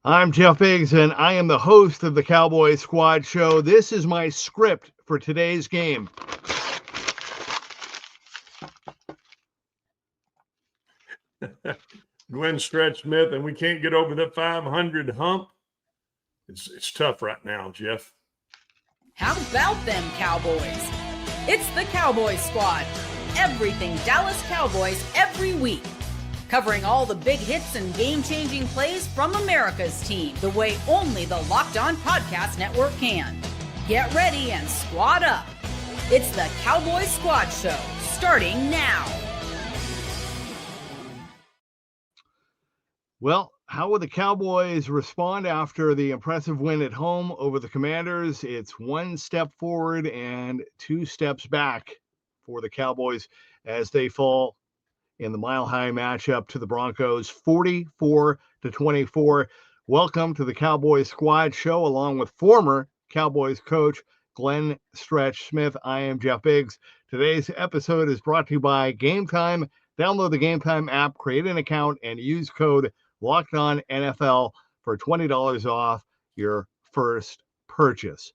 I'm Jeff Biggs, and I am the host of the Cowboys Squad Show. This is my script for today's game. Glenn Stretch Smith, and we can't get over the 500 hump. It's tough right now, Jeff. How about them Cowboys? It's the Cowboys Squad. Everything Dallas Cowboys every week. Covering all the big hits and game-changing plays from America's team the way only the Locked On Podcast Network can. Get ready and squad up. It's the Cowboys Squad Show, starting now. Well, how will the Cowboys respond after the impressive win at home over the Commanders? It's one step forward and two steps back for the Cowboys as they fall in the mile-high matchup to the Broncos, 44-24. Welcome to the Cowboys Squad Show, along with former Cowboys coach Glenn Stretch Smith. I am Jeff Biggs. Today's episode is brought to you by Game Time. Download the Game Time app, create an account, and use code LOCKEDONNFL for $20 off your first purchase.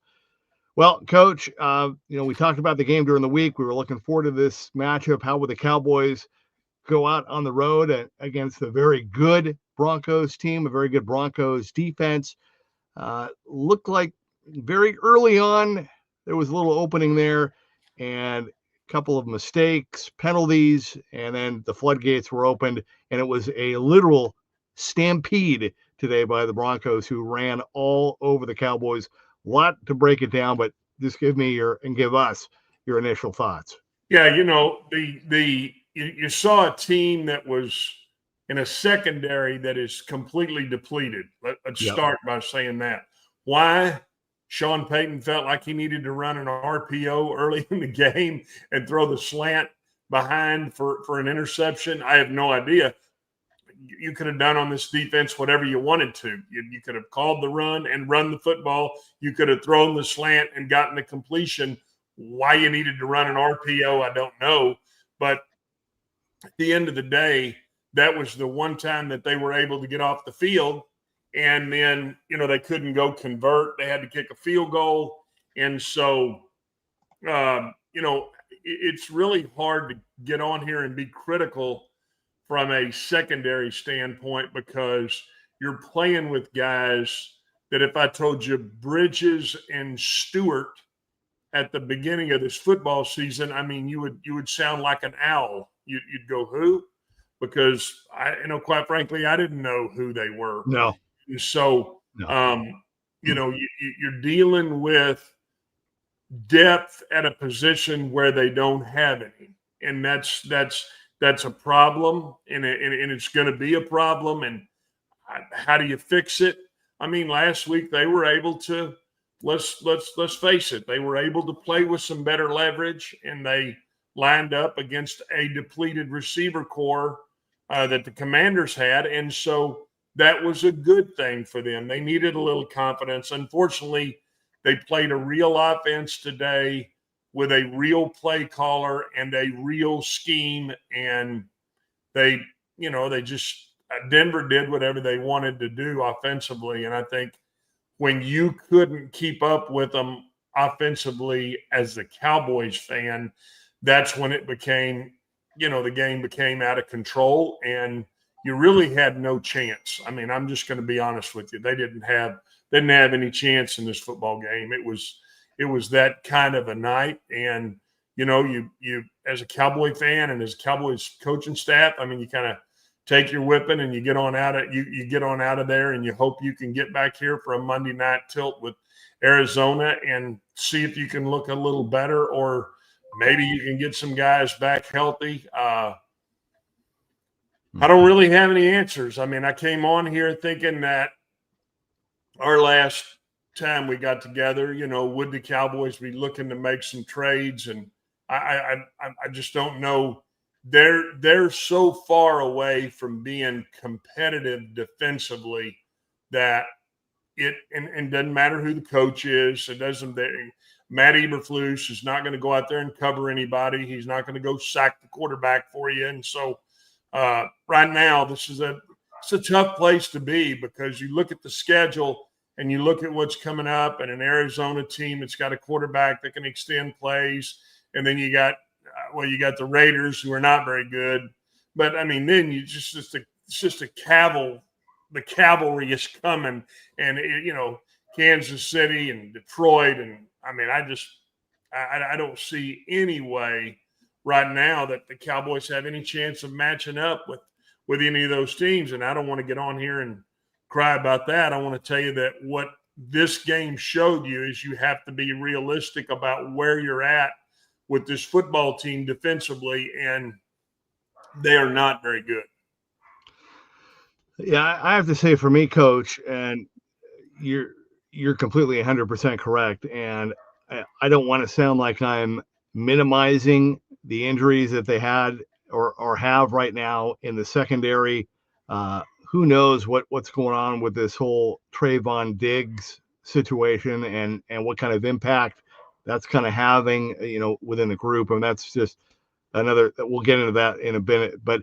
Well, Coach, we talked about the game during the week. We were looking forward to this matchup. How would the Cowboys go out on the road against a very good Broncos team, a very good Broncos defense? Looked like very early on there was a little opening there and a couple of mistakes, penalties, and then the floodgates were opened, and it was a literal stampede today by the Broncos, who ran all over the Cowboys. A lot to break it down, but just give us your initial thoughts. Yeah, you saw a team that was in a secondary that is completely depleted. Let's start by saying that. Why? Sean Payton felt like he needed to run an RPO early in the game and throw the slant behind for an interception. I have no idea. You could have done on this defense whatever you wanted to. You could have called the run and run the football. You could have thrown the slant and gotten the completion. Why you needed to run an RPO, I don't know. But at the end of the day, that was the one time that they were able to get off the field. And then, they couldn't go convert. They had to kick a field goal. And so, it's really hard to get on here and be critical from a secondary standpoint, because you're playing with guys that, if I told you Bridges and Stewart at the beginning of this football season, I mean, you would sound like an owl. You'd go, who? Because quite frankly, I didn't know who they were. No. And so, you're dealing with depth at a position where they don't have any, and that's a problem, and it's going to be a problem. And how do you fix it? I mean, last week they were able to. Let's face it. They were able to play with some better leverage, and they lined up against a depleted receiver core that the Commanders had, and so that was a good thing for them. They needed a little confidence. Unfortunately, they played a real offense today with a real play caller and a real scheme, and Denver did whatever they wanted to do offensively, and I think when you couldn't keep up with them offensively as a Cowboys fan, that's when it became, the game became out of control, and you really had no chance. I mean, I'm just going to be honest with you. They didn't have any chance in this football game. It was that kind of a night, and you as a Cowboy fan and as a Cowboys coaching staff, I mean, you kind of take your whipping and you get on out of there, and you hope you can get back here for a Monday night tilt with Arizona and see if you can look a little better, or maybe you can get some guys back healthy. I don't really have any answers. I mean, I came on here thinking that our last time we got together, would the Cowboys be looking to make some trades? And I just don't know. They're so far away from being competitive defensively that it doesn't matter who the coach is. It doesn't. Matt Eberflus is not going to go out there and cover anybody. He's not going to go sack the quarterback for you. And so right now, this is it's a tough place to be because you look at the schedule and you look at what's coming up, and an Arizona team that's got a quarterback that can extend plays, and then you got the Raiders, who are not very good. But I mean, then it's just a the cavalry is coming, and Kansas City and Detroit, and I mean, I don't see any way right now that the Cowboys have any chance of matching up with any of those teams. And I don't want to get on here and cry about that. I want to tell you that what this game showed you is you have to be realistic about where you're at with this football team defensively, and they are not very good. Yeah, I have to say, for me, Coach, and you're completely 100% correct. And I don't want to sound like I'm minimizing the injuries that they had or have right now in the secondary. Who knows what's going on with this whole Trayvon Diggs situation and what kind of impact that's kind of having, within the group. And that's just another, we'll get into that in a minute. But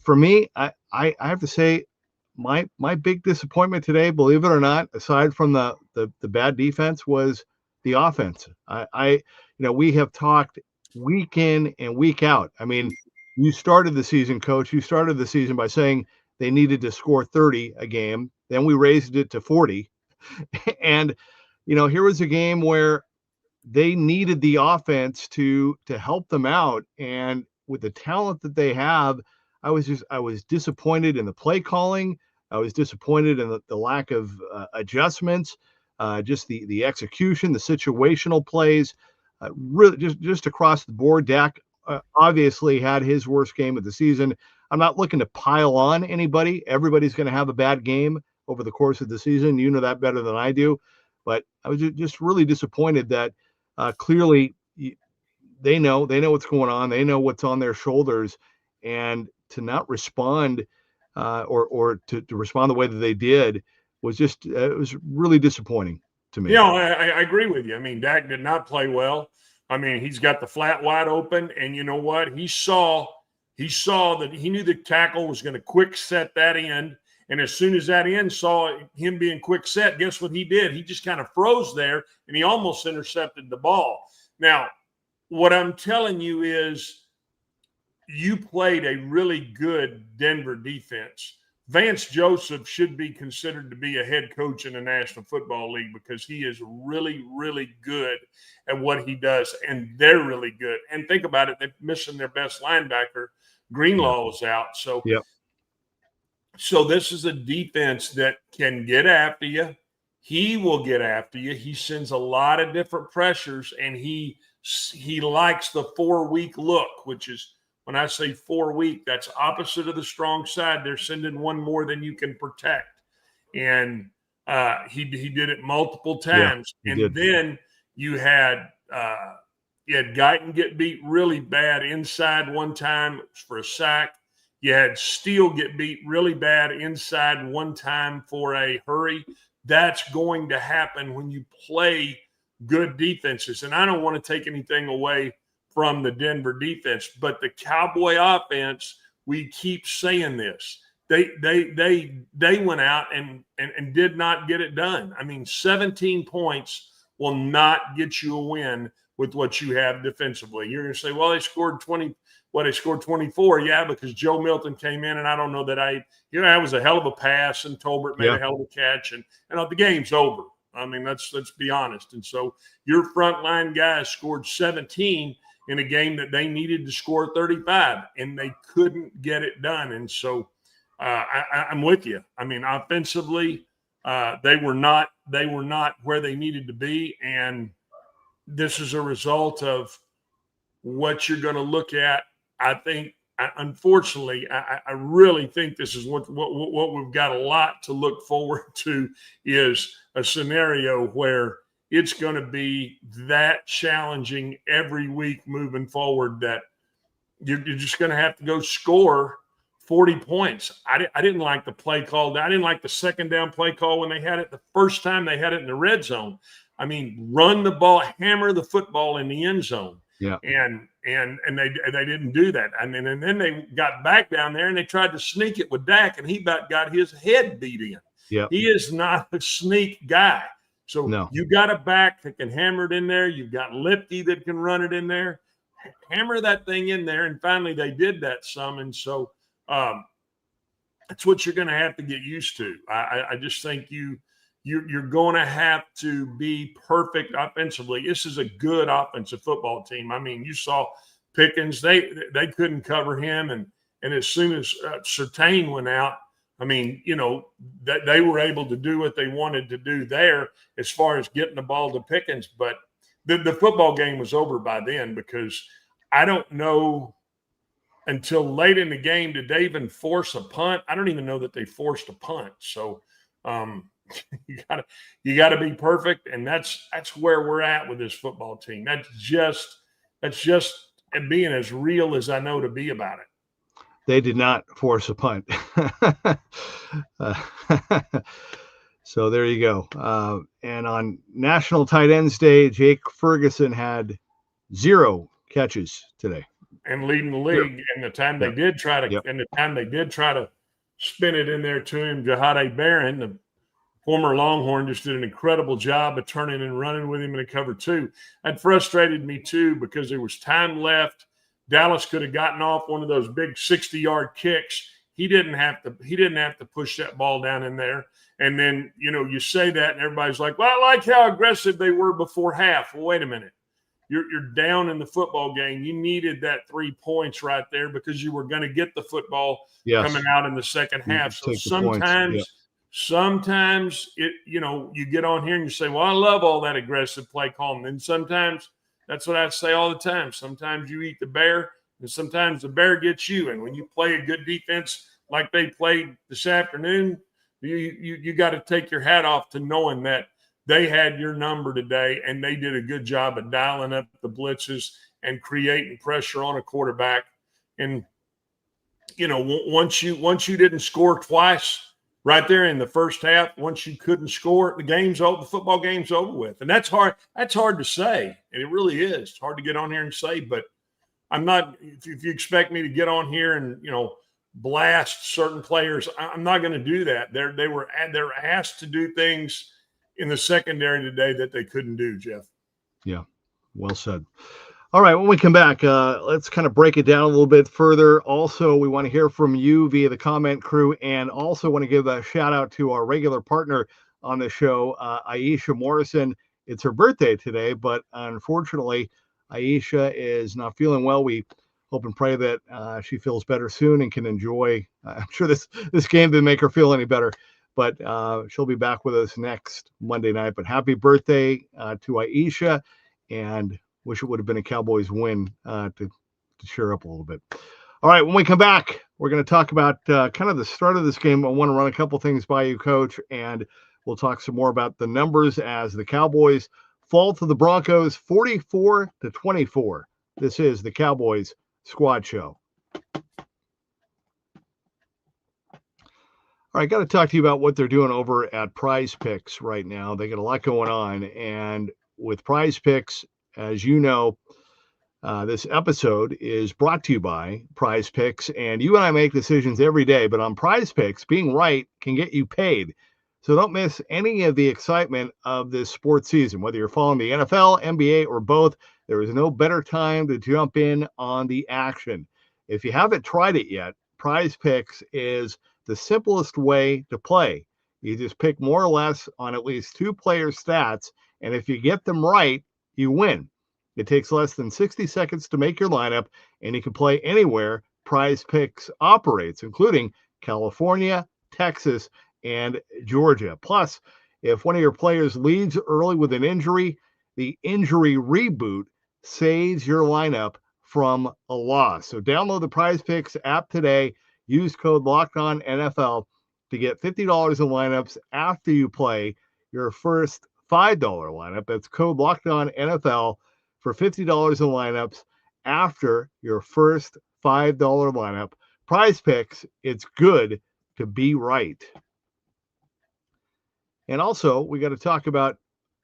for me, I have to say, my big disappointment today, believe it or not, aside from the bad defense, was the offense. We have talked week in and week out. I mean, you started the season, Coach. You started the season by saying they needed to score 30 a game. Then we raised it to 40. And, here was a game where they needed the offense to help them out. And with the talent that they have, I was disappointed in the play calling. I was disappointed in the lack of adjustments, just the execution, the situational plays, really just across the board. Dak obviously had his worst game of the season. I'm not looking to pile on anybody. Everybody's going to have a bad game over the course of the season. You know that better than I do. But I was just really disappointed that clearly they know what's going on. They know what's on their shoulders, and to not respond or to respond the way that they did was just it was really disappointing to me. I agree with you. I mean, Dak did not play well. I mean, he's got the flat wide open, and you know what? He saw that he knew the tackle was going to quick set that end. And as soon as that end saw him being quick set, guess what he did? He just kind of froze there, and he almost intercepted the ball. Now, what I'm telling you is you played a really good Denver defense. Vance Joseph should be considered to be a head coach in the National Football League because he is really, really good at what he does, and they're really good. And think about it, they're missing their best linebacker. Greenlaw is out. So this is a defense that can get after you. He will get after you. He sends a lot of different pressures, and he likes the 4-week look, which is, when I say 4-week, that's opposite of the strong side. They're sending one more than you can protect. And he did it multiple times. Then you had Guyton get beat really bad inside one time for a sack. You had Steele get beat really bad inside one time for a hurry. That's going to happen when you play good defenses. And I don't want to take anything away from the Denver defense, but the Cowboy offense, we keep saying this. They went out and did not get it done. I mean, 17 points will not get you a win with what you have defensively. You're going to say, well, they scored 20. They scored 24. Yeah, because Joe Milton came in, and I don't know that that was a hell of a pass, and Tolbert made a hell of a catch, and the game's over. I mean, let's be honest. And so your frontline guys scored 17 in a game that they needed to score 35, and they couldn't get it done. And so I'm with you. I mean, offensively, they were not where they needed to be, and this is a result of what you're going to look at. I think, unfortunately, I really think this is what we've got a lot to look forward to, is a scenario where it's going to be that challenging every week moving forward that you're just going to have to go score 40 points. I didn't like the play call. I didn't like the second down play call when they had it the first time they had it in the red zone. I mean, run the ball, hammer the football in the end zone. Yeah. And And they didn't do that. And then they got back down there and they tried to sneak it with Dak, and he about got his head beat in. Yeah, he is not a sneak guy. So no. you got a back that can hammer it in there. You've got Lipke that can run it in there. Hammer that thing in there. And finally they did that some. And so that's what you're going to have to get used to. I just think you're going to have to be perfect offensively. This is a good offensive football team. I mean, you saw Pickens. They couldn't cover him. And as soon as Surtain went out, I mean, you know, that they were able to do what they wanted to do there as far as getting the ball to Pickens. But the football game was over by then, because I don't know until late in the game did they even force a punt. I don't even know that they forced a punt. So you gotta be perfect, and that's where we're at with this football team. That's just being as real as I know to be about it. They did not force a punt. So there you go. And on National Tight Ends Day, Jake Ferguson had 0 catches today, and leading the league. And the time they did try to, spin it in there to him, Jahade Barron, the former Longhorn, just did an incredible job of turning and running with him in a cover 2. That frustrated me too, because there was time left. Dallas could have gotten off one of those big 60-yard kicks. He didn't have to push that ball down in there. And then, you know, you say that and everybody's like, well, I like how aggressive they were before half. Well, wait a minute. You're down in the football game. You needed that 3 points right there, because you were going to get the football coming out in the second half. So sometimes it, you know, you get on here and you say, well, I love all that aggressive play calling. And sometimes that's what I say all the time. Sometimes you eat the bear, and sometimes the bear gets you. And when you play a good defense like they played this afternoon, you got to take your hat off to knowing that they had your number today, and they did a good job of dialing up the blitzes and creating pressure on a quarterback. And, you know, once you didn't score twice right there in the first half, once you couldn't score, the football game's over with. And that's hard to say. And it really is. It's hard to get on here and say, but I'm not, if you expect me to get on here and, you know, blast certain players, I'm not going to do that. They're asked to do things in the secondary today that they couldn't do, Jeff. Yeah, well said. All right, when we come back, let's kind of break it down a little bit further. Also, we want to hear from you via the comment crew, and also want to give a shout out to our regular partner on the show, Aisha Morrison. It's her birthday today, but unfortunately, Aisha is not feeling well. We hope and pray that she feels better soon and can enjoy. I'm sure this game didn't make her feel any better, but she'll be back with us next Monday night. But happy birthday to Aisha, and wish it would have been a Cowboys win to cheer up a little bit. All right, when we come back, we're going to talk about kind of the start of this game. I want to run a couple things by you, Coach, and we'll talk some more about the numbers as the Cowboys fall to the Broncos 44-24. This is the Cowboys Squad Show. All right, I got to talk to you about what they're doing over at Prize Picks right now. They got a lot going on, and with Prize Picks, as you know, this episode is brought to you by Prize Picks, and you and I make decisions every day, but on Prize Picks, being right can get you paid. So don't miss any of the excitement of this sports season. Whether you're following the NFL, NBA, or both, there is no better time to jump in on the action. If you haven't tried it yet, Prize Picks is the simplest way to play. You just pick more or less on at least 2 player stats, and if you get them right, you win. It takes less than 60 seconds to make your lineup, and you can play anywhere Prize Picks operates, including California, Texas, and Georgia. Plus, if one of your players leads early with an injury, the injury reboot saves your lineup from a loss. So download the Prize Picks app today. Use code LOCKEDONNFL to get $50 in lineups after you play your first $5 lineup. That's code LOCKEDONNFL for $50 in lineups after your first $5 lineup. Prize Picks, it's good to be right. And also, we got to talk about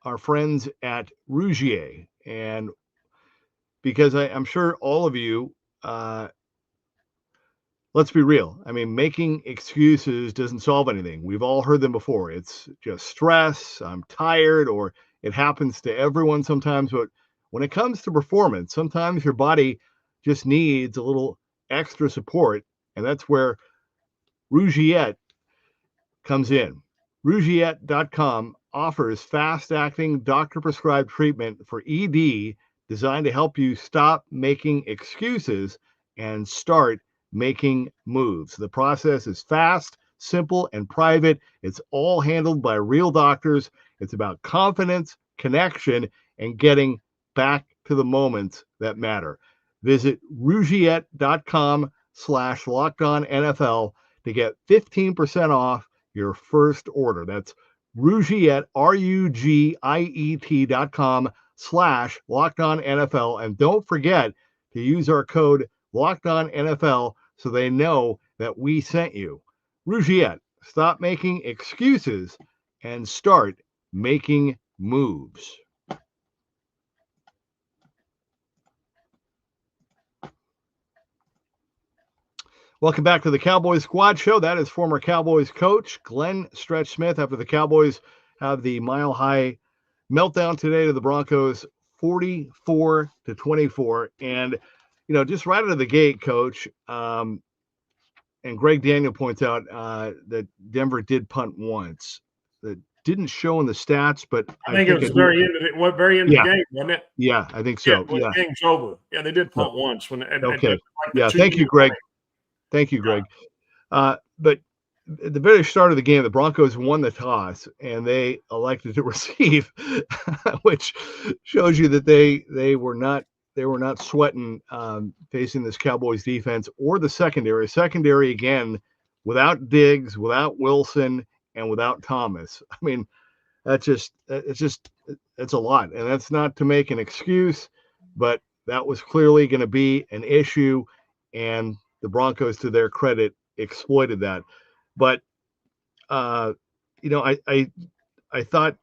our friends at Rougier. And because I'm sure all of you, let's be real. I mean, making excuses doesn't solve anything. We've all heard them before. It's just stress, I'm tired, or it happens to everyone sometimes. But when it comes to performance, sometimes your body just needs a little extra support. And that's where Rougiette comes in. Rougiette.com offers fast-acting, doctor-prescribed treatment for ED designed to help you stop making excuses and start making moves. The process is fast, simple, and private. It's all handled by real doctors. It's about confidence, connection, and getting back to the moments that matter. Visit Rougiette.com/LockedOnNFL to get 15% off your first order. That's Rougiette, RUGIET.com/LockedOnNFL. And don't forget to use our code LockedOnNFL so they know that we sent you. Rougiette, stop making excuses and start making moves. Welcome back to the Cowboys Squad Show. That is former Cowboys coach Glenn Stretch Smith after the Cowboys have the mile-high meltdown today to the Broncos, 44-24. And, you know, just right out of the gate, Coach, and Greg Daniel points out that Denver did punt once. That didn't show in the stats, but I think it was very end of the game, wasn't it? Yeah, I think so. Yeah, the game's over. Yeah, they did punt once. Okay. Thank you, Greg. Thank you, Greg. But at the very start of the game, the Broncos won the toss, and they elected to receive, which shows you that they were not sweating facing this Cowboys defense or the secondary. Secondary again, without Diggs, without Wilson, and without Thomas. I mean, it's a lot, and that's not to make an excuse, but that was clearly going to be an issue, and the Broncos, to their credit, exploited that. But you know, I thought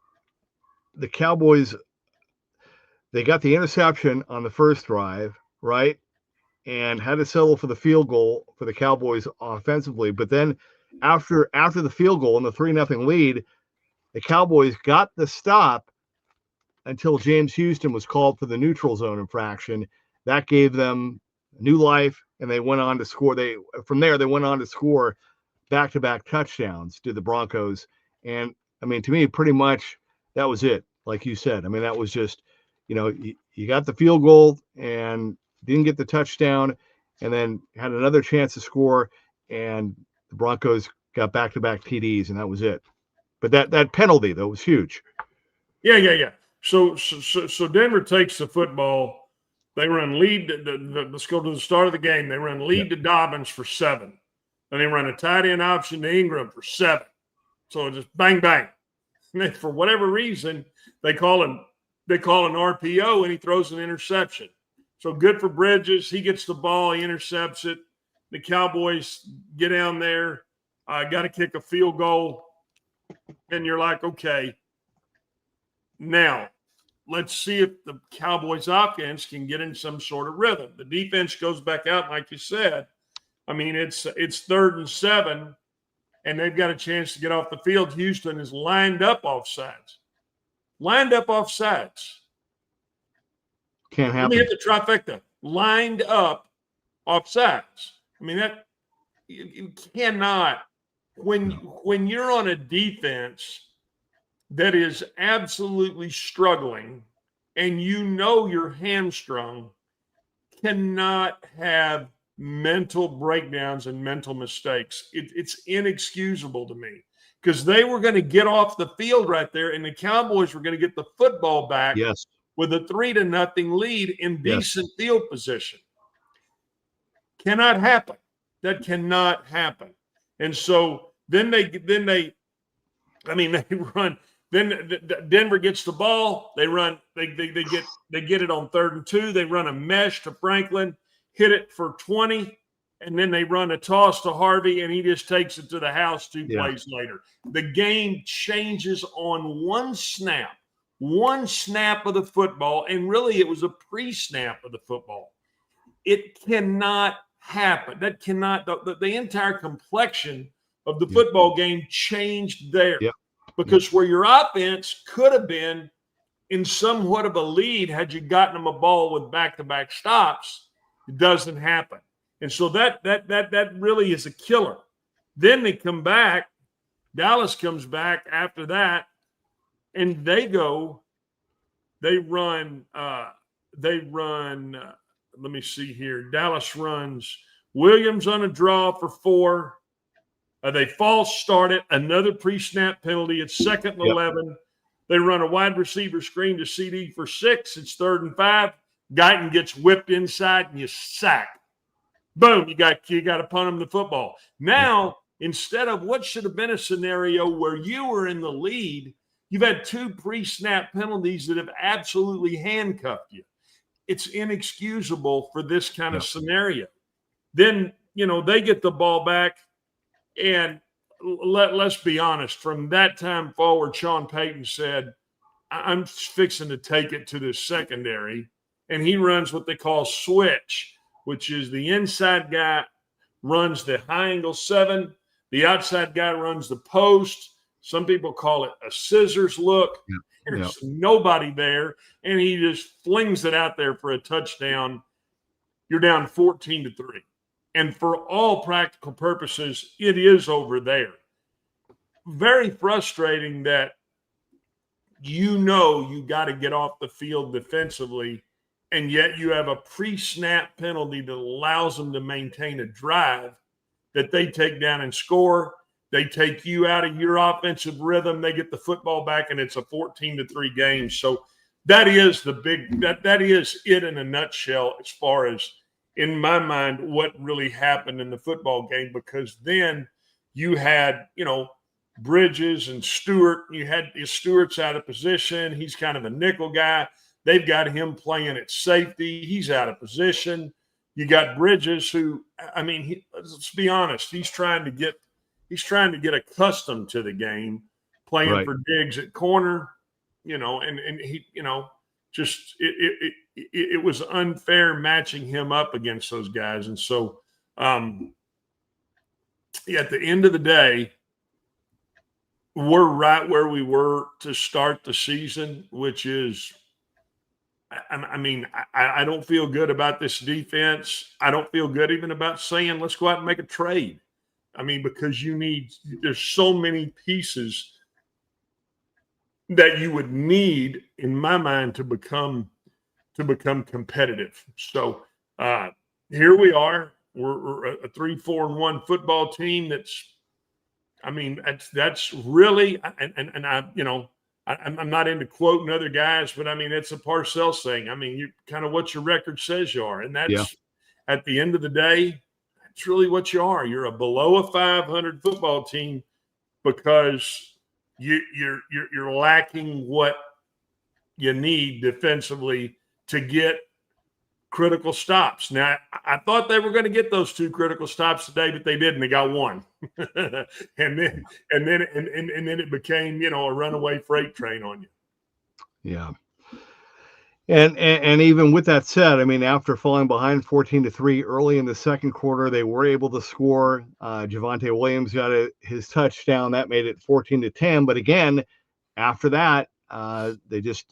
the Cowboys, they got the interception on the first drive, right, and had to settle for the field goal for the Cowboys offensively. But then after the field goal and the 3-0 lead, the Cowboys got the stop until James Houston was called for the neutral zone infraction. That gave them new life, and they went on to score. From there they went on to score back-to-back touchdowns to the Broncos. And I mean, to me, pretty much that was it. Like you said, I mean, that was just, you know, you got the field goal and didn't get the touchdown, and then had another chance to score, and the Broncos got back-to-back TDs, and that was it. But that penalty though was huge. Yeah. So Denver takes the football. They run lead. Let's go to the start of the game. They run lead to Dobbins for 7. And they run a tight end option to Ingram for 7. So just bang, bang. And then for whatever reason, they call an RPO, and he throws an interception. So good for Bridges. He gets the ball. He intercepts it. The Cowboys get down there. Got to kick a field goal. And you're like, okay, now let's see if the Cowboys offense can get in some sort of rhythm. The defense goes back out, like you said. I mean, it's 3rd and 7, and they've got a chance to get off the field. Houston is lined up offsides. Can't happen. Let me hit the trifecta. Lined up offsides. I mean, that you cannot. When you're on a defense that is absolutely struggling, and you know you're hamstrung, cannot have mental breakdowns and mental mistakes. It's inexcusable to me, because they were going to get off the field right there, and the Cowboys were going to get the football back with a 3-0 lead in decent field position. Cannot happen. That cannot happen. And so then they run. Then Denver gets the ball. They run. They get it on 3rd and 2. They run a mesh to Franklin, hit it for 20, and then they run a toss to Harvey, and he just takes it to the house 2 plays later. The game changes on one snap. one snap of the football, and really it was a pre-snap of the football. It cannot happen. That cannot, the entire complexion of the football game changed there. Because where your offense could have been in somewhat of a lead had you gotten them a ball with back-to-back stops, it doesn't happen. And so that really is a killer. Then they come back. Dallas comes back after that, and they run. Let me see here. Dallas runs Williams on a draw for 4. They false start it, another pre-snap penalty. It's 2nd and 11. They run a wide receiver screen to CD for 6. It's 3rd and 5. Guyton gets whipped inside, and you sack. Boom, you got to punt him the football. Now, instead of what should have been a scenario where you were in the lead, you've had 2 pre-snap penalties that have absolutely handcuffed you. It's inexcusable for this kind of scenario. Then, they get the ball back, and let's be honest, from that time forward, Sean Payton said, I'm fixing to take it to the secondary, and he runs what they call switch, which is the inside guy runs the high angle 7, the outside guy runs the post. Some people call it a scissors look. There's nobody there, and he just flings it out there for a touchdown. You're down 14-3. And for all practical purposes, it is over there. Very frustrating that you got to get off the field defensively, and yet you have a pre-snap penalty that allows them to maintain a drive that they take down and score. They take you out of your offensive rhythm. They get the football back, and it's a 14-3 game. So that is that is it in a nutshell as far as, in my mind, what really happened in the football game, because then you had, Bridges and Stewart. You had Stewart's out of position. He's kind of a nickel guy. They've got him playing at safety. He's out of position. You got Bridges, who, let's be honest, he's trying to get accustomed to the game, playing for Diggs at corner, and he, just it was unfair matching him up against those guys. And so at the end of the day, we're right where we were to start the season, which is, I don't feel good about this defense. I don't feel good even about saying, let's go out and make a trade. Because there's so many pieces that you would need, in my mind, to become competitive. So here we are. We're a 3-4-1 football team. That's really, and I'm not into quoting other guys, but it's a Parcells thing. You kind of what your record says you are, and that's at the end of the day, it's really what you are. You're a below a 500 football team because you're lacking what you need defensively to get critical stops. Now, I thought they were going to get those 2 critical stops today, but they didn't. They got 1, and then it became a runaway freight train on you. Yeah. And even with that said, after falling behind 14-3 early in the second quarter, they were able to score. Javonte Williams got his touchdown. That made it 14-10. But again, after that, they just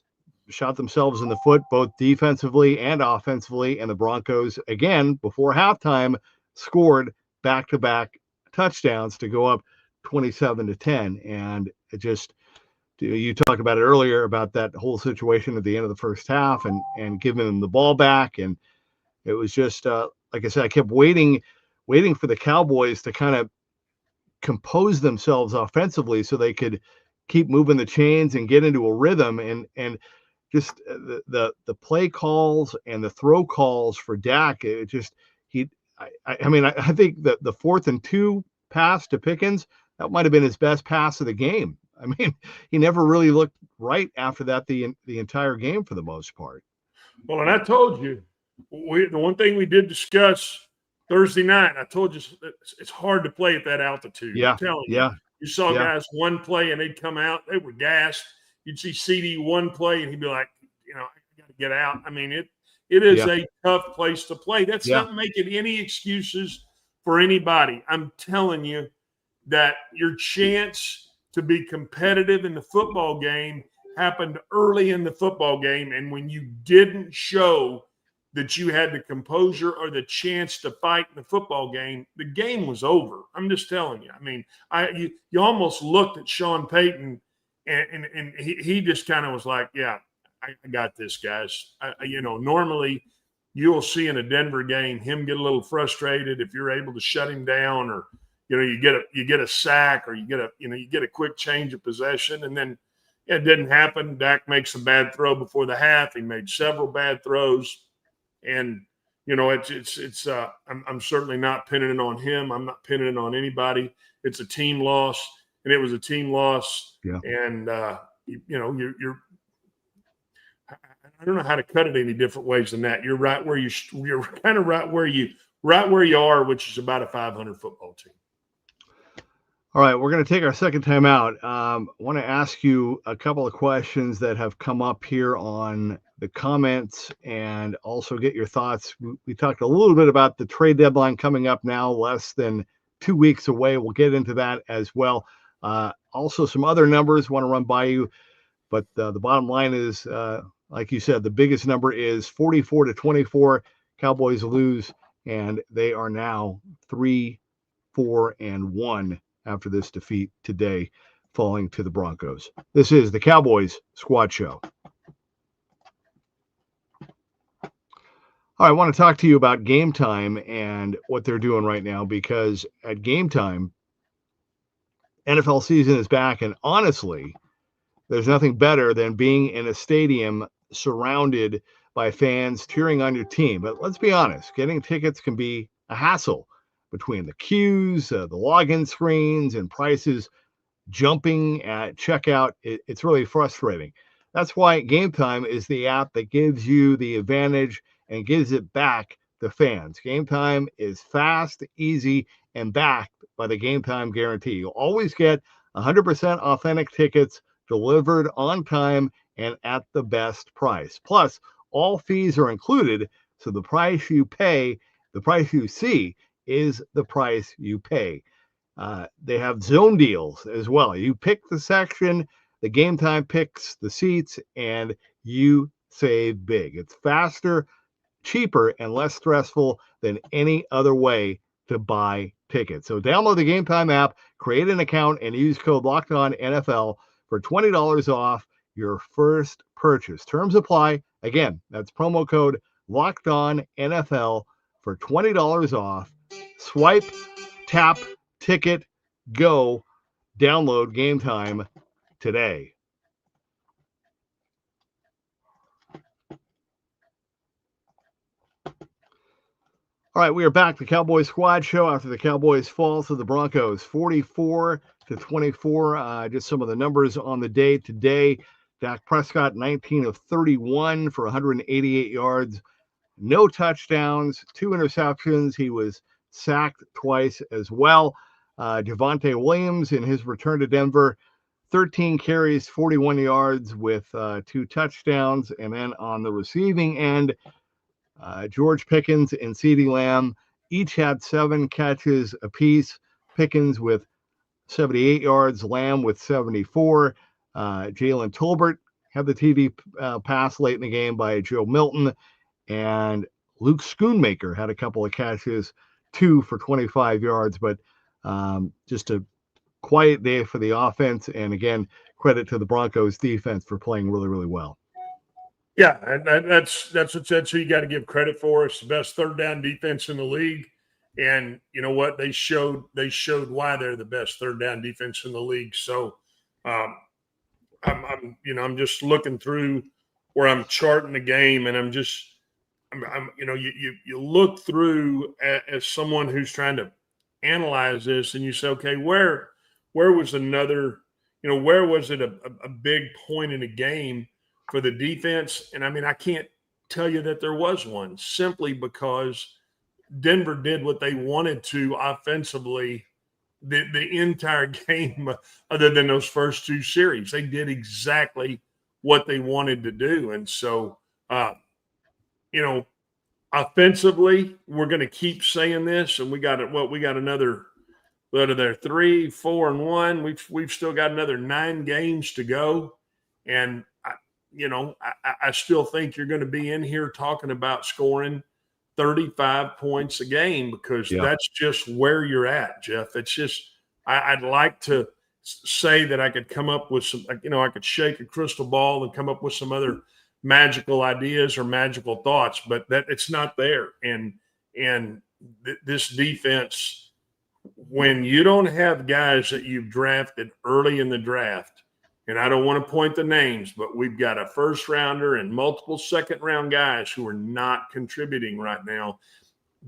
shot themselves in the foot, both defensively and offensively. And the Broncos, again, before halftime, scored back-to-back touchdowns to go up 27-10. And it just, you talked about it earlier about that whole situation at the end of the first half and giving them the ball back. And it was just, like I said, I kept waiting for the Cowboys to kind of compose themselves offensively so they could keep moving the chains and get into a rhythm. And just the play calls and the throw calls for Dak, it just, I think that the 4th and 2 pass to Pickens, that might have been his best pass of the game. He never really looked right after that the entire game for the most part. Well, and I told you, the one thing we did discuss Thursday night, I told you it's hard to play at that altitude. Yeah, I'm telling you. You saw guys one play and they'd come out, they were gassed. you'd see CD one play and he'd be like, I got to get out. I mean, it is a tough place to play. That's not making any excuses for anybody. I'm telling you that your chance to be competitive in the football game happened early in the football game. And when you didn't show that you had the composure or the chance to fight in the football game, the game was over. I'm just telling you. I mean, you almost looked at Sean Payton and he just kind of was like, yeah, I got this, guys. Normally you'll see in a Denver game him get a little frustrated if you're able to shut him down, or you get a sack, or you get a quick change of possession, and then it didn't happen. Dak makes a bad throw before the half. He made several bad throws, and I'm certainly not pinning it on him. I'm not pinning it on anybody. It's a team loss, and it was a team loss. Yeah. And you're I don't know how to cut it any different ways than that. You're right where you're kind of right where you are, which is about a 500 football team. All right, we're going to take our second time out. I want to ask you a couple of questions that have come up here on the comments, and also get your thoughts. We talked a little bit about the trade deadline coming up now, less than 2 weeks away. We'll get into that as well. Also, some other numbers want to run by you, but the bottom line is, like you said, the biggest number is 44-24. Cowboys lose, and they are now 3-4-1 after this defeat today, falling to the Broncos. This is the Cowboys Squad Show. All right, I want to talk to you about Game Time and what they're doing right now, because at Game Time, NFL season is back, and honestly, there's nothing better than being in a stadium surrounded by fans cheering on your team. But let's be honest, getting tickets can be a hassle between the queues, the login screens, and prices jumping at checkout. It's really frustrating. That's why Game Time is the app that gives you the advantage and gives it back to fans. Game Time is fast, easy, and backed by the Game Time guarantee. You'll always get 100% authentic tickets delivered on time and at the best price. Plus, all fees are included, so the price you pay, the price you see, is the price you pay. They have zone deals as well. You pick the section, the Game Time picks the seats, and you save big. It's faster, cheaper, and less stressful than any other way to buy tickets. So download the Game Time app, create an account, and use code LOCKEDONNFL for $20 off your first purchase. Terms apply. Again, that's promo code LOCKEDONNFL for $20 off. Swipe, tap, ticket, go. Download Game Time today. All right, we are back. The Cowboys Squad Show after the Cowboys fall to the Broncos, 44-24. Just some of the numbers on the day today. Dak Prescott, 19 of 31 for 188 yards, no touchdowns, 2 interceptions. He was sacked twice as well. Javonte Williams, in his return to Denver, 13 carries, 41 yards with 2 touchdowns. And then on the receiving end, George Pickens and CeeDee Lamb each had 7 catches apiece. Pickens with 78 yards, Lamb with 74. Jalen Tolbert had the TD pass late in the game by Joe Milton, and Luke Schoonmaker had a couple of catches, 2 for 25 yards, but just a quiet day for the offense. And again, credit to the Broncos defense for playing really, really well. Yeah, and that's who you got to give credit for. It's the best third down defense in the league, and you know what? They showed why they're the best third down defense in the league. So, I'm just looking through where I'm charting the game, and you look through as someone who's trying to analyze this, and you say, okay, where was another, where was it a big point in a game for the defense? And I can't tell you that there was one, simply because Denver did what they wanted to offensively the entire game other than those first two series. They did exactly what they wanted to do. And so, offensively, we're going to keep saying this, and we got another what are there 3, 4, and 1. We've still got another 9 games to go, and I still think you're going to be in here talking about scoring 35 points a game because that's just where you're at, Jeff. It's just I'd like to say that I could come up with some, I could shake a crystal ball and come up with some other magical ideas or magical thoughts, but that it's not there. And this defense, when you don't have guys that you've drafted early in the draft, and I don't want to point the names, but we've got a first rounder and multiple second round guys who are not contributing right now,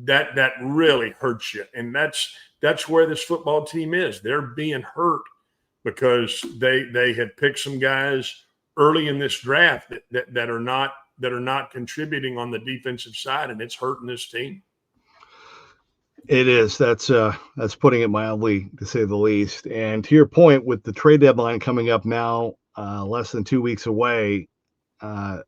that really hurts you. And that's where this football team is. They're being hurt because they have picked some guys early in this draft that are not contributing on the defensive side, and it's hurting this team. It is. That's putting it mildly, to say the least. And to your point, with the trade deadline coming up now, less than 2 weeks away, I'm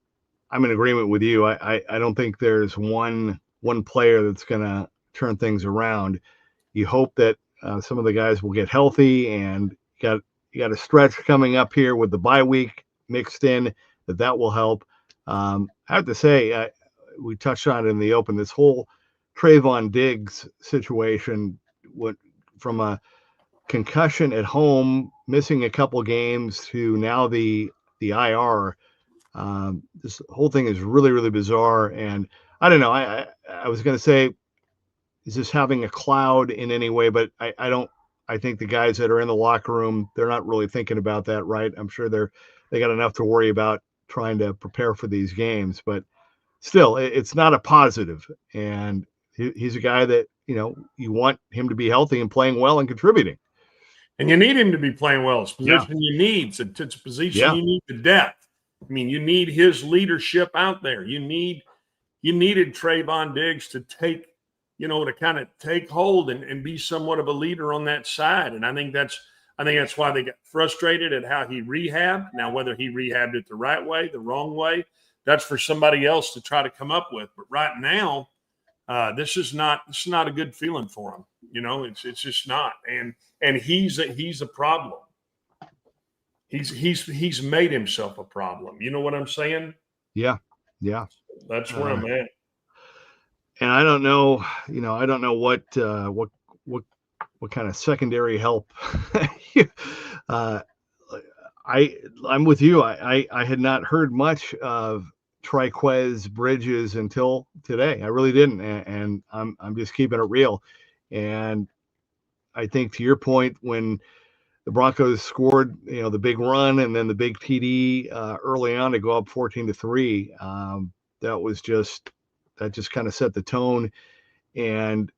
in agreement with you. I don't think there's one player that's going to turn things around. You hope that some of the guys will get healthy, and you got a stretch coming up here with the bye week mixed in, that will help. I have to say, we touched on it in the open, this whole Trayvon Diggs situation went from a concussion at home, missing a couple games, to now the IR. This whole thing is really, really bizarre. And I don't know. I was going to say, is this having a cloud in any way? But I don't. I think the guys that are in the locker room, they're not really thinking about that, right? I'm sure they got enough to worry about trying to prepare for these games. But still, it's not a positive. And he's a guy that, you want him to be healthy and playing well and contributing. And you need him to be playing well. It's a position you need. It's a position you need the depth. I mean, you need his leadership out there. You needed Trayvon Diggs to take, to kind of take hold and be somewhat of a leader on that side. And I think that's why they got frustrated at how he rehabbed. Now, whether he rehabbed it the right way, the wrong way, that's for somebody else to try to come up with. But right now, this is not a good feeling for him. It's just not. And he's a problem. He's made himself a problem. You know what I'm saying? Yeah. That's where I'm at. And I don't know, what kind of secondary help. I'm with you. I had not heard much of Triquez Bridges until today. I really didn't, and I'm just keeping it real. And I think, to your point, when the Broncos scored, the big run and then the big TD early on to go up 14-3, that just kind of set the tone. And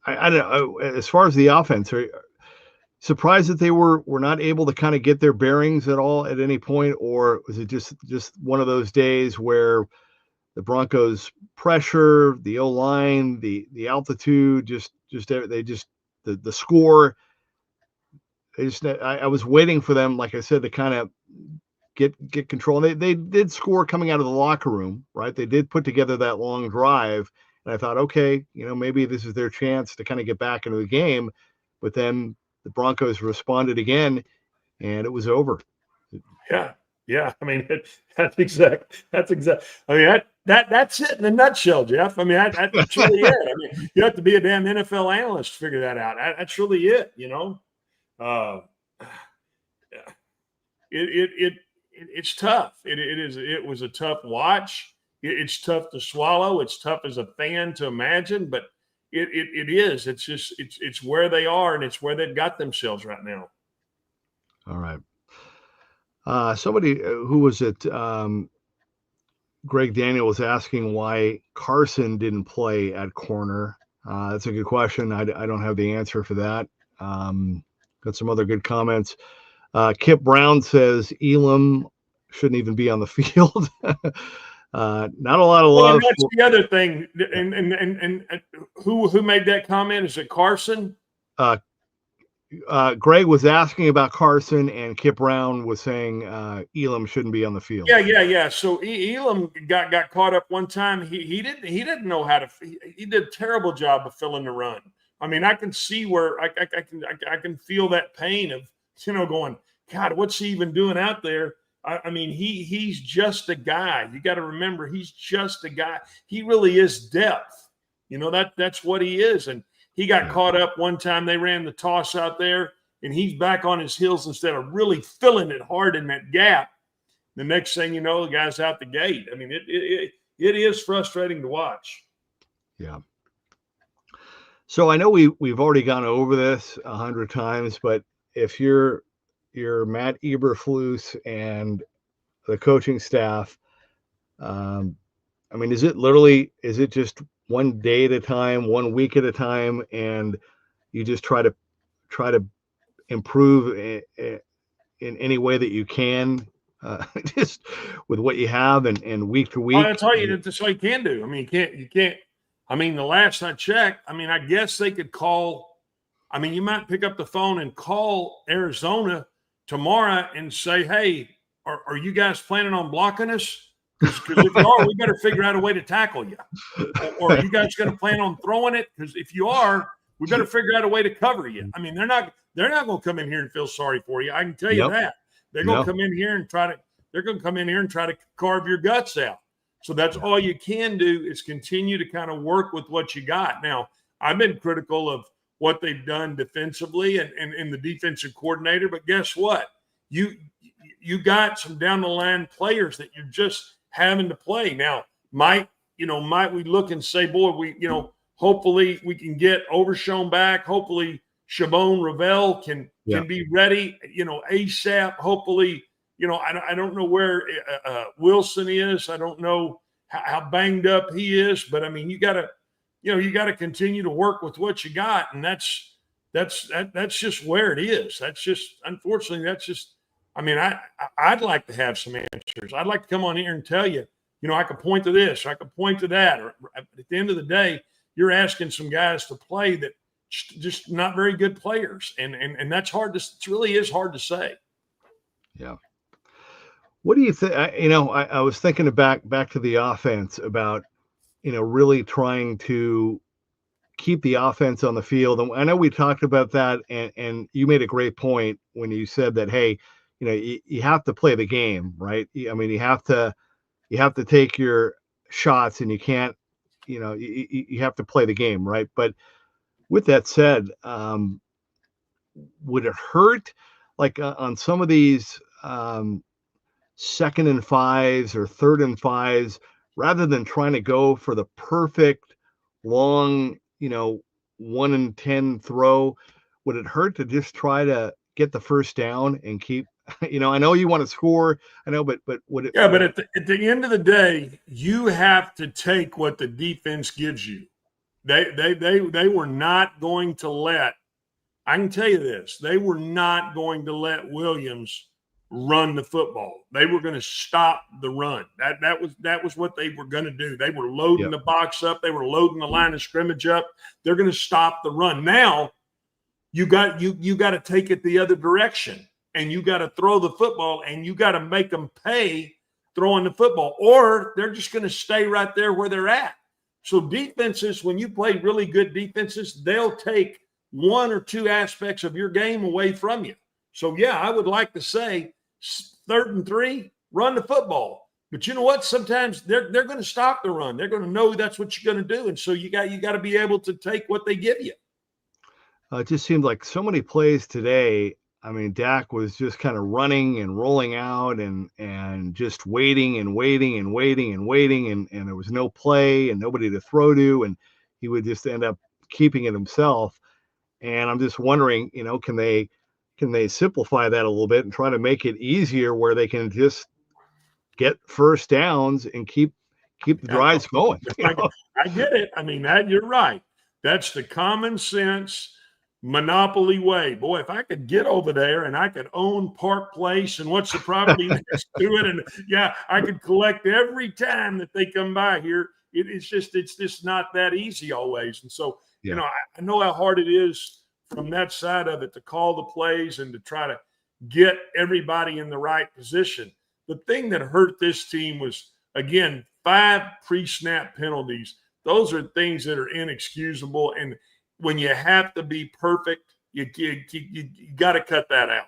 I don't know, as far as the offense, are you surprised that they were not able to kind of get their bearings at all at any point, or was it just one of those days where the Broncos pressure, the O-line, the altitude, the score, I was waiting for them, like I said, to kind of get control. They did score coming out of the locker room, right? They did put together that long drive, and I thought, okay, maybe this is their chance to kind of get back into the game. But then the Broncos responded again, and it was over. Yeah. I mean, that's exact. I mean, that's it in a nutshell, Jeff. I mean, that's really it. I mean, you have to be a damn NFL analyst to figure that out. That's really it. It's tough. It was a tough watch. It's tough to swallow. It's tough as a fan to imagine, but it is. It's just it's where they are, and it's where they've got themselves right now. All right. Somebody who was it? Greg Daniel was asking why Carson didn't play at corner. That's a good question. I don't have the answer for that. Got some other good comments. Kip Brown says Elam shouldn't even be on the field. Not a lot of love. And that's the other thing. And who made that comment? Is it Carson? Greg was asking about Carson, and Kip Brown was saying Elam shouldn't be on the field. Yeah. So Elam got caught up one time. He didn't know how to. He did a terrible job of filling the run. I mean, I can see where I can feel that pain of going, God, what's he even doing out there? I mean, he's just a guy. You got to remember, he's just a guy. He really is depth. That's what he is. And he got caught up one time. They ran the toss out there, and he's back on his heels instead of really filling it hard in that gap. The next thing you know, the guy's out the gate. I mean, it is frustrating to watch. Yeah. So I know we've already gone over this 100 times, but if you're Matt Eberflus and the coaching staff, I mean, is it just one day at a time, 1 week at a time, and you just try to improve in any way that you can, just with what you have and week to week? Well, that's all you can do. I mean, you can't. I mean, the last I checked, I mean, I guess they could call. I mean, you might pick up the phone and call Arizona tomorrow and say, "Hey, are you guys planning on blocking us? Because if you are, we better figure out a way to tackle you. Or are you guys going to plan on throwing it? Because if you are, we better figure out a way to cover you." I mean, they're not going to come in here and feel sorry for you. I can tell you that. They're going to come in here and try to carve your guts out. So that's all you can do is continue to kind of work with what you got. Now, I've been critical of what they've done defensively and the defensive coordinator, but guess what? You got some down the line players that you're just having to play. Now, might we look and say, boy, hopefully we can get Overshown back. Hopefully Shabon Ravel can be ready, ASAP. Hopefully, I don't know where Wilson is. I don't know how banged up he is, but I mean, you got to continue to work with what you got. And that's just where it is. Unfortunately, I mean, I'd like to have some answers. I'd like to come on here and tell you, I could point to this, I could point to that. Or at the end of the day, you're asking some guys to play that just not very good players. And that's hard it really is hard to say. Yeah. What do you think? I was thinking back to the offense about, really trying to keep the offense on the field. And I know we talked about that, and you made a great point when you said that, hey, you have to play the game, right? I mean, you have to take your shots, and you can't, you have to play the game, right? But with that said, would it hurt, like on some of these 2nd and 5s or 3rd and 5s, rather than trying to go for the perfect long, 1 and 10 throw? Would it hurt to just try to get the first down and keep? I know you want to score. I know, but would it? Yeah, but at the end of the day, you have to take what the defense gives you. They were not going to let. I can tell you this: they were not going to let Williams run the football. They were going to stop the run. That was what they were going to do. They were loading the box up. They were loading the line of scrimmage up. They're going to stop the run. Now you got to take it the other direction. And you got to throw the football, and you got to make them pay throwing the football, or they're just going to stay right there where they're at. So defenses, when you play really good defenses, they'll take 1 or 2 aspects of your game away from you. So, yeah, I would like to say 3rd and 3, run the football. But you know what? Sometimes they're going to stop the run. They're going to know that's what you're going to do. And so you got to be able to take what they give you. It just seemed like so many plays today. I mean, Dak was just kind of running and rolling out and just waiting, and there was no play and nobody to throw to, and he would just end up keeping it himself. And I'm just wondering, can they simplify that a little bit and try to make it easier where they can just get first downs and keep the drives going? I get it. I mean, you're right. That's the common sense monopoly way. Boy, if I could get over there and I could own Park Place and what's the property next to it, and I could collect every time that they come by here. It's just not that easy always. And so, I know how hard it is from that side of it to call the plays and to try to get everybody in the right position. The thing that hurt this team was, again, 5 pre-snap penalties. Those are things that are inexcusable. And when you have to be perfect, you got to cut that out.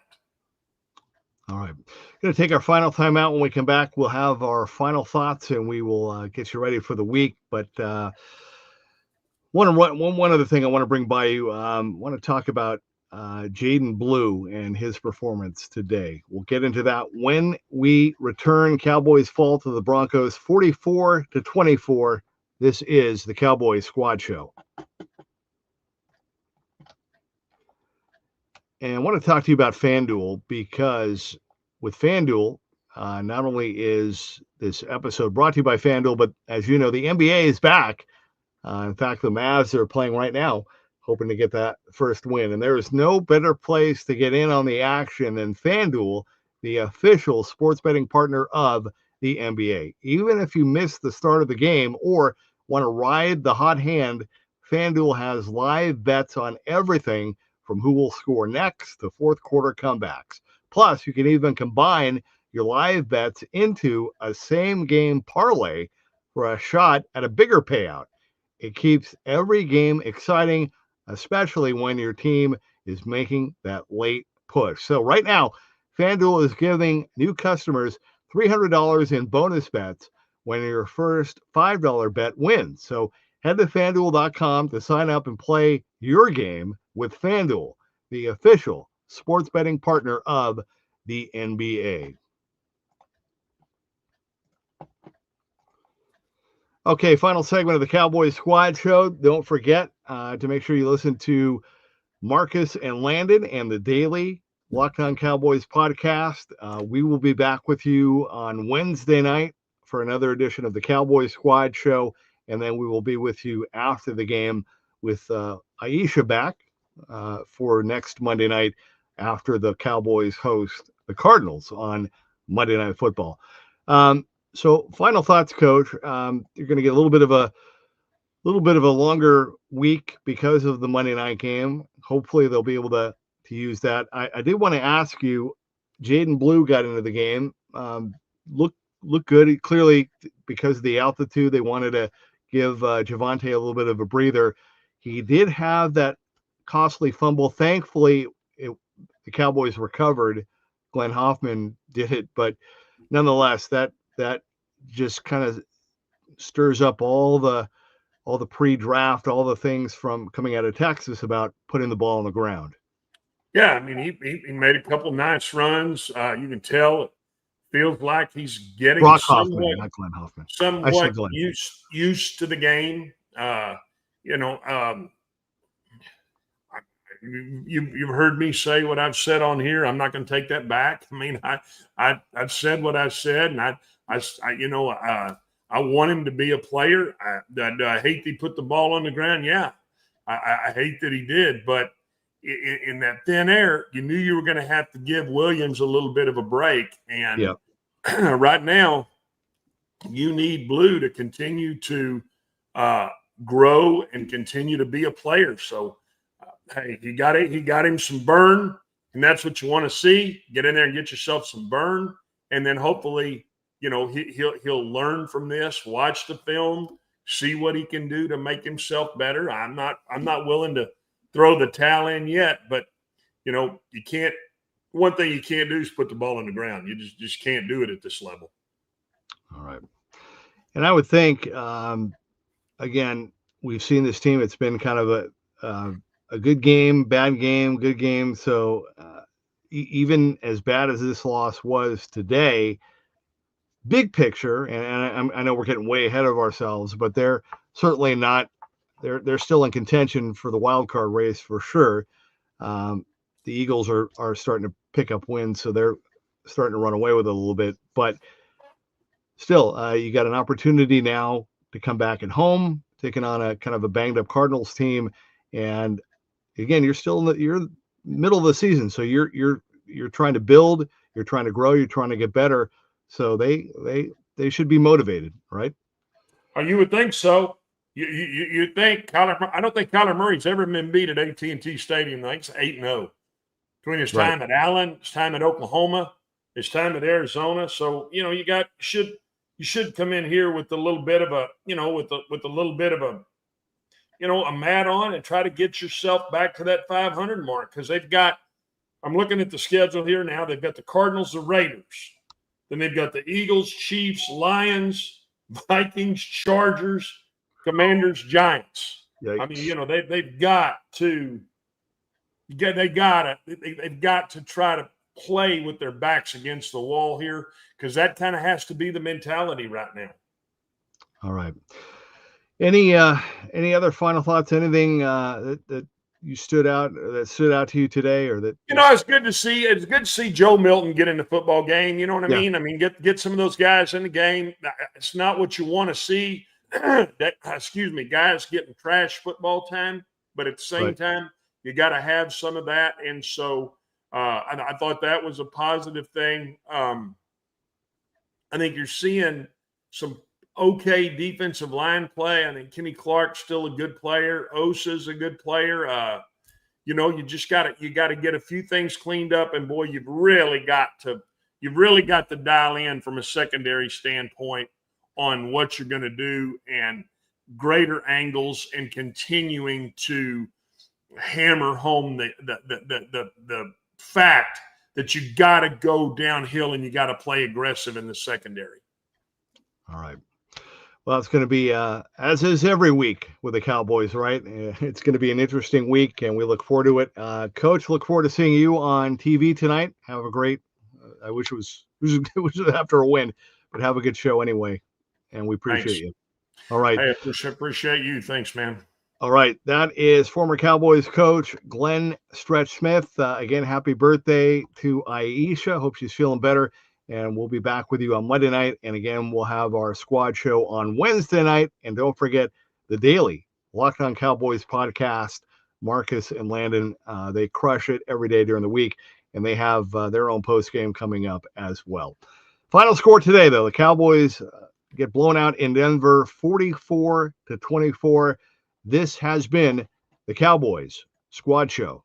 All right. Going to take our final time out. When we come back, we'll have our final thoughts and we will get you ready for the week. But one other thing I want to bring by you. Want to talk about Jaden Blue and his performance today. We'll get into that when we return. Cowboys fall to the Broncos 44-24. This is the Cowboys Squad Show. And I want to talk to you about FanDuel, because with FanDuel, not only is this episode brought to you by FanDuel, but as you know, the NBA is back. In fact, the Mavs are playing right now, hoping to get that first win. And there is no better place to get in on the action than FanDuel, the official sports betting partner of the NBA. Even if you miss the start of the game or want to ride the hot hand, FanDuel has live bets on everything from who will score next to fourth quarter comebacks. Plus, you can even combine your live bets into a same game parlay for a shot at a bigger payout. It keeps every game exciting, especially when your team is making that late push. So right now, FanDuel is giving new customers $300 in bonus bets when your first $5 bet wins. So head to FanDuel.com to sign up and play your game with FanDuel, the official sports betting partner of the NBA. Okay, final segment of the Cowboys Squad Show. Don't forget to make sure you listen to Marcus and Landon and the daily Locked On Cowboys podcast. We will be back with you on Wednesday night for another edition of the Cowboys Squad Show, and then we will be with you after the game with Aisha back for next Monday night after the Cowboys host the Cardinals on Monday Night Football. So final thoughts, Coach. You're going to get a little bit of a longer week because of the Monday night game. Hopefully they'll be able to use that. I did want to ask you, Jaden Blue got into the game. Looked good. Clearly, because of the altitude, they wanted to give Javonte a little bit of a breather. He did have that costly fumble. Thankfully, the Cowboys recovered. Glenn Hoffman did it, but nonetheless, that just kind of stirs up all the pre-draft, all the things from coming out of Texas about putting the ball on the ground. Yeah, I mean, he made a couple nice runs. You can tell it feels like he's getting Hoffman, not Glenn Hoffman. somewhat used to the game. You've heard me say what I've said on here. I'm not going to take that back. I mean, I've said what I said, and I want him to be a player. I hate that he put the ball on the ground. Yeah, I hate that he did. But in that thin air, you knew you were going to have to give Williams a little bit of a break. And right now, you need Blue to continue to grow and continue to be a player. So, hey, he got him some burn, and that's what you want to see. Get in there and get yourself some burn, and then hopefully, he'll learn from this. Watch the film, see what he can do to make himself better. I'm not willing to throw the towel in yet, but you can't. One thing you can't do is put the ball on the ground. You just can't do it at this level. All right, and I would think again, we've seen this team. It's been kind of a good game, bad game, good game. So even as bad as this loss was today, big picture, and I know we're getting way ahead of ourselves, but they're certainly not. They're still in contention for the wild card race for sure. The Eagles are starting to pick up wins, so they're starting to run away with it a little bit. But still, you got an opportunity now to come back at home, taking on a kind of a banged up Cardinals team, and again, you're still you're middle of the season, so you're trying to build, you're trying to grow, you're trying to get better. So they should be motivated, right? You would think so. You think I don't think Kyler Murray's ever been beat at AT&T Stadium. I think it's 8-0 between his time at Allen, his time at Oklahoma, his time at Arizona. So you should come in here with a little bit of a with a little bit of a mat on and try to get yourself back to that 500 mark, because they've got. I'm looking at the schedule here now. They've got the Cardinals, the Raiders, then they've got the Eagles, Chiefs, Lions, Vikings, Chargers, Commanders, Giants. Yikes. I mean, they've got to try to play with their backs against the wall here, because that kind of has to be the mentality right now. All right. Any other final thoughts? Anything that you stood out to you today, or that it's good to see. It's good to see Joe Milton get in the football game. You know what I mean? I mean, get some of those guys in the game. It's not what you want to see. Guys getting trash football time, but at the same time, you got to have some of that. And so I thought that was a positive thing. I think you're seeing some okay defensive line play. I think Kenny Clark's still a good player. Osa's a good player. You got to get a few things cleaned up, and boy, you've really got to dial in from a secondary standpoint on what you're going to do, and greater angles, and continuing to hammer home the fact that you got to go downhill and you got to play aggressive in the secondary. All right. Well, it's going to be, as is every week with the Cowboys, right? It's going to be an interesting week, and we look forward to it. Coach, look forward to seeing you on TV tonight. Have a great, I wish it was after a win, but have a good show anyway, and we appreciate you. All right. Hey, I appreciate you. Thanks, man. All right. That is former Cowboys coach Glenn Stretch Smith. Again, happy birthday to Aisha. Hope she's feeling better. And we'll be back with you on Monday night. And again, we'll have our squad show on Wednesday night. And don't forget the daily Locked On Cowboys podcast. Marcus and Landon, they crush it every day during the week. And they have their own post game coming up as well. Final score today, though. The Cowboys get blown out in Denver 44-24. This has been the Cowboys Squad Show.